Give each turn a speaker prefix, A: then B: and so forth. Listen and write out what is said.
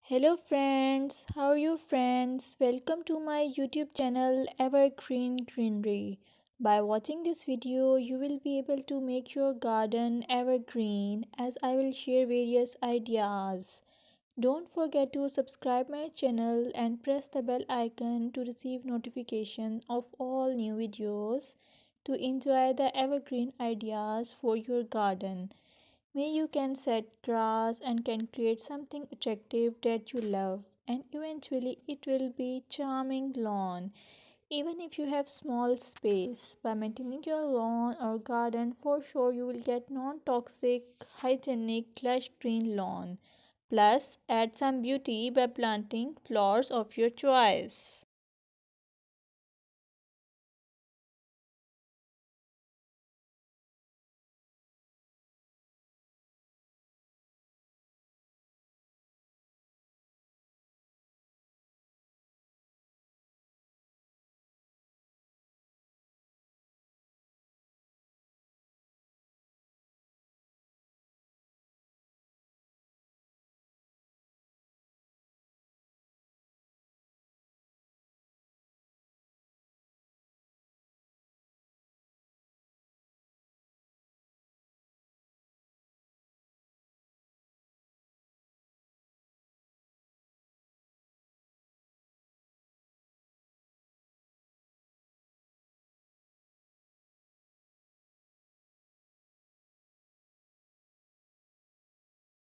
A: Hello friends, how are you friends? Welcome to my YouTube channel Evergreen Greenery. By watching this video, you will be able to make your garden evergreen as I will share various ideas. Don't forget to subscribe my channel and press the bell icon to receive notification of all new videos to enjoy the evergreen ideas for your garden. May you can set grass and can create something attractive that you love, and eventually it will be charming lawn. Even if you have small space, by maintaining your lawn or garden, for sure you will get non-toxic, hygienic, lush green lawn. Plus, add some beauty by planting flowers of your choice.